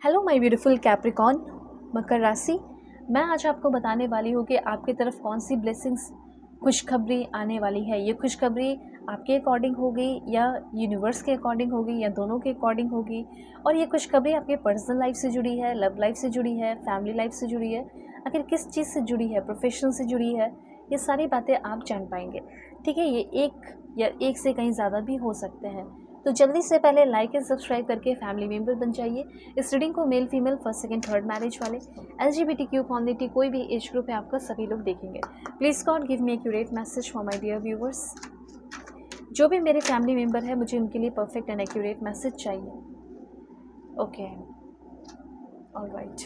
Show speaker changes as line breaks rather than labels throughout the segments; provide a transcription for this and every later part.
Hello my beautiful Capricorn मकर राशि। मैं आज आपको बताने वाली हूँ कि आपकी तरफ कौन सी ब्लेसिंग्स खुशखबरी आने वाली है। ये खुशखबरी आपके अकॉर्डिंग होगी या यूनिवर्स के अकॉर्डिंग होगी या दोनों के अकॉर्डिंग होगी। और ये खुशखबरी आपके पर्सनल लाइफ से जुड़ी है, लव लाइफ से जुड़ी है, फैमिली लाइफ से जुड़ी है, आखिर किस चीज़ से जुड़ी है, प्रोफेशन से जुड़ी है, ये सारी बातें आप जान पाएंगे। ठीक है, ये एक या एक से कहीं ज़्यादा भी हो सकते हैं। तो जल्दी से पहले लाइक एंड सब्सक्राइब करके फैमिली मेम्बर बन जाइए। इस रीडिंग को male female first second third marriage वाले LGBTQ कम्युनिटी कोई भी एज ग्रुप है आपका सभी लोग देखेंगे। Please God give me accurate message for my dear viewers. जो भी मेरे फैमिली मेम्बर है मुझे उनके लिए परफेक्ट एंड एक्यूरेट मैसेज चाहिए। Okay, alright.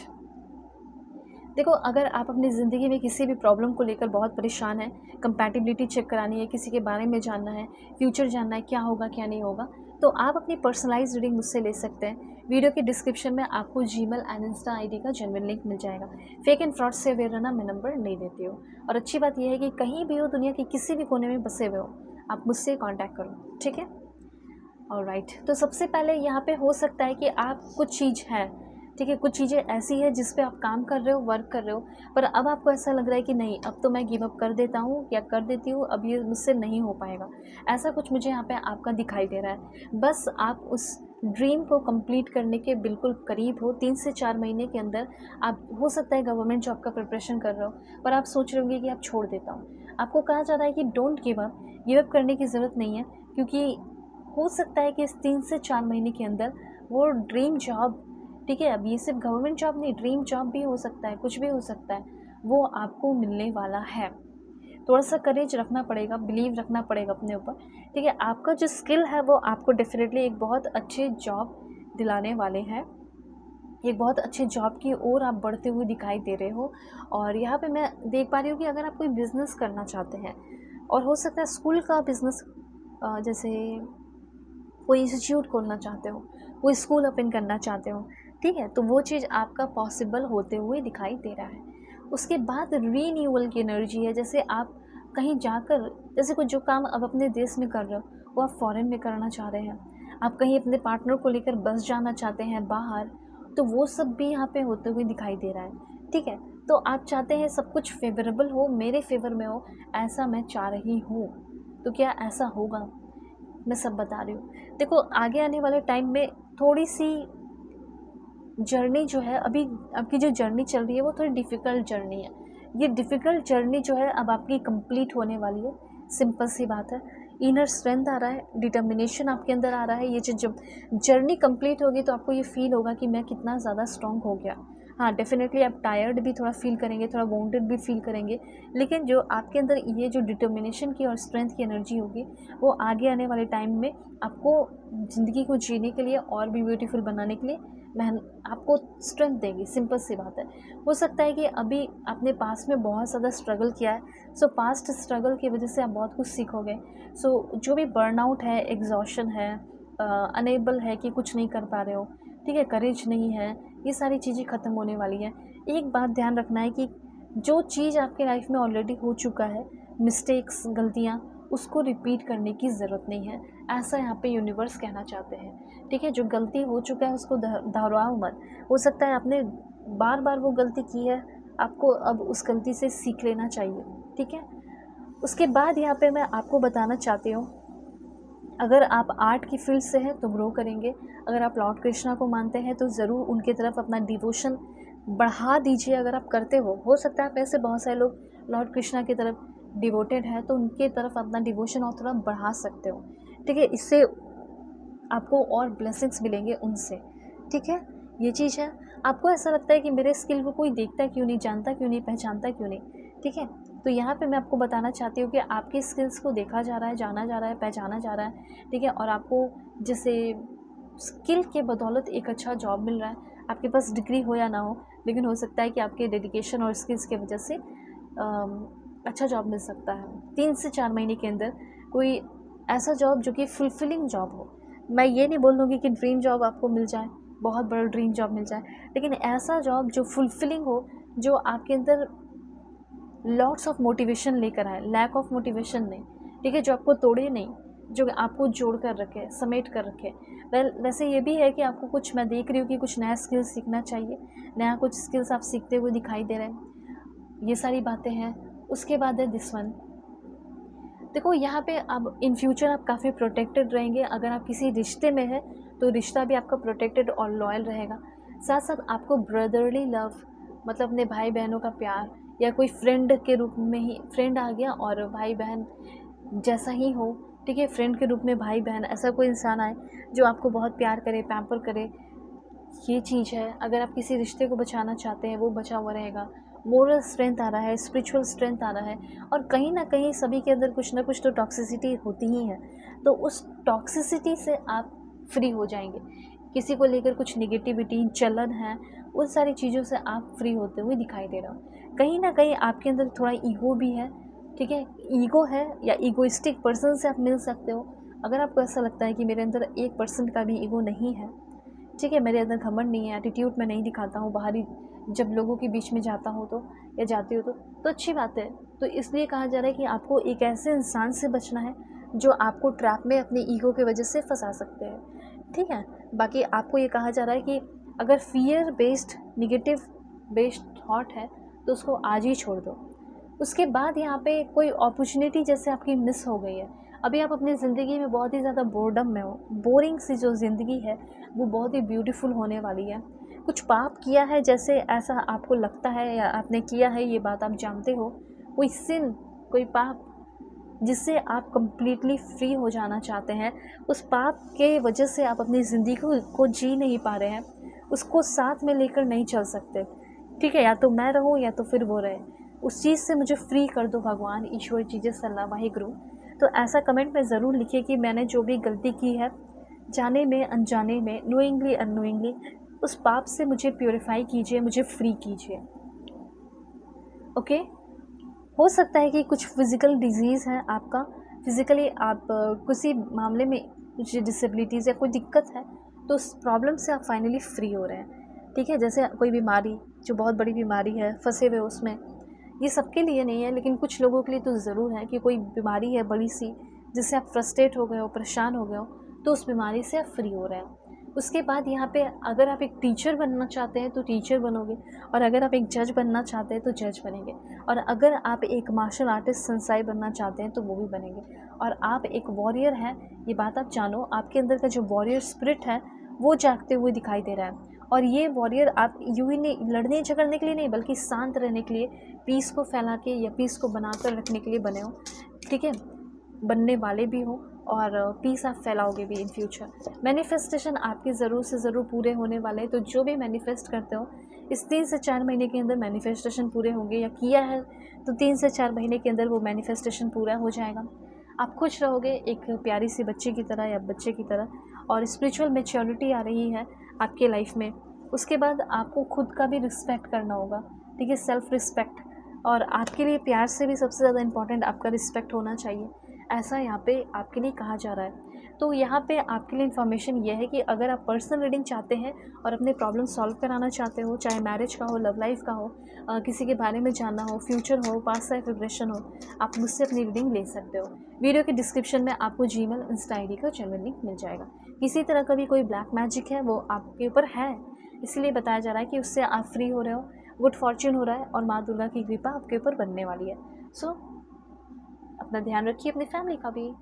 देखो, अगर आप अपनी ज़िंदगी में किसी भी प्रॉब्लम को लेकर बहुत परेशान हैं, कंपैटिबिलिटी चेक करानी है, किसी के बारे में जानना है, फ्यूचर जानना है, क्या होगा क्या नहीं होगा, तो आप अपनी पर्सनलाइज्ड रीडिंग मुझसे ले सकते हैं। वीडियो के डिस्क्रिप्शन में आपको जीमेल एंड इंस्टा आईडी का जेन्युइन लिंक मिल जाएगा। फेक एंड फ्रॉड से अवेयर रहना, मैं नंबर नहीं देती हूँ। और अच्छी बात यह है कि कहीं भी हो, दुनिया के किसी भी कोने में बसे हुए हो, आप मुझसे कॉन्टैक्ट करो, ठीक है। ऑलराइट, तो सबसे पहले यहाँ पे हो सकता है कि आप कुछ चीज़ है, ठीक है, कुछ चीज़ें ऐसी है जिस पे आप काम कर रहे हो, वर्क कर रहे हो, पर अब आपको ऐसा लग रहा है कि नहीं, अब तो मैं गिव अप कर देता हूँ या कर देती हूँ, अब ये मुझसे नहीं हो पाएगा। ऐसा कुछ मुझे यहाँ पे आपका दिखाई दे रहा है। बस आप उस ड्रीम को कंप्लीट करने के बिल्कुल करीब हो। 3 से 4 महीने के अंदर आप, हो सकता है गवर्नमेंट जॉब का प्रिपरेशन कर रहे हो, पर आप सोच रहे होंगे कि आप छोड़ देता हूँ। आपको कहा जा रहा है कि डोंट गिव अप करने की ज़रूरत नहीं है, क्योंकि हो सकता है कि इस 3 से 4 महीने के अंदर वो ड्रीम जॉब, ठीक है, अब ये सिर्फ गवर्नमेंट जॉब नहीं, ड्रीम जॉब भी हो सकता है, कुछ भी हो सकता है, वो आपको मिलने वाला है। थोड़ा सा करेज रखना पड़ेगा, बिलीव रखना पड़ेगा अपने ऊपर, ठीक है। आपका जो स्किल है वो आपको डेफिनेटली एक बहुत अच्छे जॉब दिलाने वाले हैं। एक बहुत अच्छे जॉब की ओर आप बढ़ते हुए दिखाई दे रहे हो। और यहाँ पे मैं देख पा रही हूँ कि अगर आप कोई बिज़नेस करना चाहते हैं, और हो सकता है स्कूल का बिज़नेस, जैसे कोई इंस्टीट्यूट खोलना चाहते हो, कोई स्कूल ओपन करना चाहते हो, ठीक है, तो वो चीज़ आपका पॉसिबल होते हुए दिखाई दे रहा है। उसके बाद रीन्यूअल की एनर्जी है, जैसे आप कहीं जाकर, जैसे कोई जो काम अब अपने देश में कर रहे हो वो आप फॉरेन में करना चाह रहे हैं, आप कहीं अपने पार्टनर को लेकर बस जाना चाहते हैं बाहर, तो वो सब भी यहाँ पे होते हुए दिखाई दे रहा है, ठीक है। तो आप चाहते हैं सब कुछ फेवरेबल हो, मेरे फेवर में हो, ऐसा मैं चाह रही हूँ। तो क्या ऐसा होगा, मैं सब बता रही हूँ। देखो, आगे आने वाले टाइम में थोड़ी सी जर्नी जो है, अभी आपकी जो जर्नी चल रही है वो थोड़ी डिफ़िकल्ट जर्नी है। ये डिफ़िकल्ट जर्नी जो है अब आपकी कंप्लीट होने वाली है। सिंपल सी बात है, इनर स्ट्रेंथ आ रहा है, डिटर्मिनेशन आपके अंदर आ रहा है। ये जब जर्नी कंप्लीट होगी तो आपको ये फील होगा कि मैं कितना ज़्यादा स्ट्रॉन्ग हो गया। हाँ, डेफिनेटली आप टायर्ड भी थोड़ा फील करेंगे, थोड़ा वाउंडेड भी फील करेंगे, लेकिन जो आपके अंदर ये जो डिटर्मिनेशन की और स्ट्रेंथ की एनर्जी होगी, वो आगे आने वाले टाइम में आपको ज़िंदगी को जीने के लिए और भी ब्यूटीफुल बनाने के लिए आपको स्ट्रेंथ देगी। सिंपल सी बात है। हो सकता है कि अभी आपने पास्ट में बहुत ज़्यादा स्ट्रगल किया है, सो पास्ट स्ट्रगल की वजह से आप बहुत कुछ सीखोगे। सो जो भी बर्नआउट है, एग्जॉशन है, अनेबल है कि कुछ नहीं कर पा रहे हो, ठीक है, करेज नहीं है, ये सारी चीज़ें ख़त्म होने वाली हैं। एक बात ध्यान रखना है कि जो चीज़ आपके लाइफ में ऑलरेडी हो चुका है, मिस्टेक्स, गलतियाँ, उसको रिपीट करने की ज़रूरत नहीं है, ऐसा यहाँ पे यूनिवर्स कहना चाहते हैं, ठीक है। जो गलती हो चुका है उसको दोहराओ मत। हो सकता है आपने बार बार वो गलती की है, आपको अब उस गलती से सीख लेना चाहिए, ठीक है। उसके बाद यहाँ पे मैं आपको बताना चाहती हूँ, अगर आप आर्ट की फील्ड से हैं तो ग्रो करेंगे। अगर आप लॉर्ड कृष्णा को मानते हैं तो ज़रूर उनकी तरफ अपना डिवोशन बढ़ा दीजिए। अगर आप करते हो सकता है आप ऐसे बहुत सारे लोग लॉर्ड कृष्णा की तरफ डिवोटेड हैं, तो उनके तरफ अपना डिवोशन और थोड़ा बढ़ा सकते हो, ठीक है। इससे आपको और ब्लेसिंग्स मिलेंगे उनसे, ठीक है। ये चीज़ है। आपको ऐसा लगता है कि मेरे स्किल को कोई देखता क्यों नहीं, जानता क्यों नहीं, पहचानता क्यों नहीं, ठीक है। तो यहाँ पे मैं आपको बताना चाहती हूँ कि आपके स्किल्स को देखा जा रहा है, जाना जा रहा है, पहचाना जा रहा है, ठीक है। और आपको जैसे स्किल के बदौलत एक अच्छा जॉब मिल रहा है। आपके पास डिग्री हो या ना हो, लेकिन हो सकता है कि आपके डेडिकेशन और स्किल्स की वजह से अच्छा जॉब मिल सकता है। 3 से 4 महीने के अंदर कोई ऐसा जॉब जो कि फुलफिलिंग जॉब हो। मैं ये नहीं बोल दूँगी कि ड्रीम जॉब आपको मिल जाए, बहुत बड़ा ड्रीम जॉब मिल जाए, लेकिन ऐसा जॉब जो फुलफिलिंग हो, जो आपके अंदर लॉट्स ऑफ मोटिवेशन लेकर आए, लैक ऑफ मोटिवेशन नहीं, ठीक है, जो आपको तोड़े नहीं, जो आपको जोड़ कर रखे, समेट कर रखे। वैसे ये भी है कि आपको कुछ, मैं देख रही हूँ कि कुछ नया स्किल्स सीखना चाहिए, नया कुछ स्किल्स आप सीखते हुए दिखाई दे रहे हैं, ये सारी बातें हैं। उसके बाद है दिस वन, देखो यहाँ पे अब इन फ्यूचर आप काफ़ी प्रोटेक्टेड रहेंगे। अगर आप किसी रिश्ते में हैं तो रिश्ता भी आपका प्रोटेक्टेड और लॉयल रहेगा। साथ साथ आपको ब्रदरली लव, मतलब अपने भाई बहनों का प्यार, या कोई फ्रेंड के रूप में ही, फ्रेंड आ गया और भाई बहन जैसा ही हो, ठीक है, फ्रेंड के रूप में भाई बहन, ऐसा कोई इंसान आए जो आपको बहुत प्यार करे, पैम्पर करे, ये चीज़ है। अगर आप किसी रिश्ते को बचाना चाहते हैं वो बचा हुआ रहेगा। मोरल स्ट्रेंथ आ रहा है, स्पिरिचुअल स्ट्रेंथ आ रहा है, और कहीं ना कहीं सभी के अंदर कुछ ना कुछ तो टॉक्सिसिटी होती ही है, तो उस टॉक्सिसिटी से आप फ्री हो जाएंगे। किसी को लेकर कुछ निगेटिविटी, जलन है, उन सारी चीज़ों से आप फ्री होते हुए दिखाई दे रहा हो। कहीं ना कहीं आपके अंदर थोड़ा ईगो भी है, ठीक है, ईगो है या ईगोइस्टिक पर्सन से आप मिल सकते हो। अगर आपको ऐसा लगता है कि मेरे अंदर 1% का भी ईगो नहीं है, ठीक है, मेरे अंदर घमंड नहीं है, एटीट्यूड मैं नहीं दिखाता हूँ बाहरी, जब लोगों के बीच में जाता हूँ तो, या जाती हूँ तो अच्छी बात है। तो इसलिए कहा जा रहा है कि आपको एक ऐसे इंसान से बचना है जो आपको ट्रैप में अपने ईगो की वजह से फंसा सकते हैं, ठीक है। बाकी आपको ये कहा जा रहा है कि अगर fear based, negative based thought है तो उसको आज ही छोड़ दो। उसके बाद यहाँ पे कोई अपॉर्चुनिटी जैसे आपकी मिस हो गई है, अभी आप अपनी ज़िंदगी में बहुत ही ज़्यादा बोर्डम में हो, बोरिंग सी जो ज़िंदगी है वो बहुत ही ब्यूटीफुल होने वाली है। कुछ पाप किया है जैसे ऐसा आपको लगता है, या आपने किया है, ये बात आप जानते हो, कोई सिन, कोई पाप जिससे आप कम्प्लीटली फ्री हो जाना चाहते हैं, उस पाप के वजह से आप अपनी ज़िंदगी को जी नहीं पा रहे हैं, उसको साथ में लेकर नहीं चल सकते, ठीक है, या तो मैं रहूँ या तो फिर वो रहे, उस चीज़ से मुझे फ्री कर दो भगवान, ईश्वर जी सल्ला वाहिगुरु। तो ऐसा कमेंट में ज़रूर लिखिए कि मैंने जो भी गलती की है, जाने में अनजाने में, नोइंगली अननोइंगली, उस पाप से मुझे प्योरीफाई कीजिए, मुझे फ्री कीजिए। ओके, हो सकता है कि कुछ फिज़िकल डिजीज़ है आपका, फिज़िकली आप किसी मामले में कुछ डिसेबिलिटीज़ या कोई दिक्कत है, तो उस प्रॉब्लम से आप फाइनली फ्री हो रहे हैं, ठीक है। जैसे कोई बीमारी जो बहुत बड़ी बीमारी है, फंसे हुए उसमें, ये सबके लिए नहीं है, लेकिन कुछ लोगों के लिए तो ज़रूर है कि कोई बीमारी है बड़ी सी जिससे आप फ्रस्ट्रेट हो गए हो, परेशान हो गए हो, तो उस बीमारी से आप फ्री हो रहे हैं। उसके बाद यहाँ पे अगर आप एक टीचर बनना चाहते हैं तो टीचर बनोगे, और अगर आप एक जज बनना चाहते हैं तो जज बनेंगे, और अगर आप एक मार्शल आर्टिस्ट संसाई बनना चाहते हैं तो वो भी बनेंगे, और आप एक वॉरियर हैं, ये बात आप जानो, आपके अंदर का जो वॉरियर स्पिरिट है वो जागते हुए दिखाई दे रहा है। और ये वॉरियर आप यूं ही नहीं लड़ने झगड़ने के लिए नहीं, बल्कि शांत रहने के लिए, पीस को फैला के या पीस को बनाकर रखने के लिए बने हो, ठीक है, बनने वाले भी हो, और पीस आप फैलाओगे भी इन फ्यूचर। मैनिफेस्टेशन आपके ज़रूर से ज़रूर पूरे होने वाले हैं, तो जो भी मैनिफेस्ट करते हो इस 3 से 4 महीने के अंदर मैनिफेस्टेशन पूरे होंगे, या किया है तो 3 से 4 महीने के अंदर वो मैनिफेस्टेशन पूरा हो जाएगा। आप खुश रहोगे एक प्यारी सी बच्ची की तरह या बच्चे की तरह, और स्पिरिचुअल मैच्योरिटी आ रही है आपके लाइफ में। उसके बाद आपको खुद का भी रिस्पेक्ट करना होगा, ठीक है, सेल्फ रिस्पेक्ट, और आपके लिए प्यार से भी सबसे ज़्यादा इम्पॉर्टेंट आपका रिस्पेक्ट होना चाहिए, ऐसा यहाँ पे आपके लिए कहा जा रहा है। तो यहाँ पे आपके लिए इन्फॉर्मेशन यह है कि अगर आप पर्सनल रीडिंग चाहते हैं और अपने प्रॉब्लम सॉल्व कराना चाहते हो, चाहे मैरिज का हो, लव लाइफ का हो, किसी के बारे में जानना हो, फ्यूचर हो, पास्ट लाइफ रिग्रेशन हो, आप मुझसे अपनी रीडिंग ले सकते हो। वीडियो के डिस्क्रिप्शन में आपको जीमेल, इंस्टा आईडी का जेन्युइन लिंक मिल जाएगा। किसी तरह का भी कोई ब्लैक मैजिक है वो आपके ऊपर है, इसलिए बताया जा रहा है कि उससे आप फ्री हो रहे हो, गुड फॉर्च्यून हो रहा है, और माँ दुर्गा की कृपा आपके ऊपर बनने वाली है। सो अपना ध्यान रखिए, अपनी फैमिली का भी।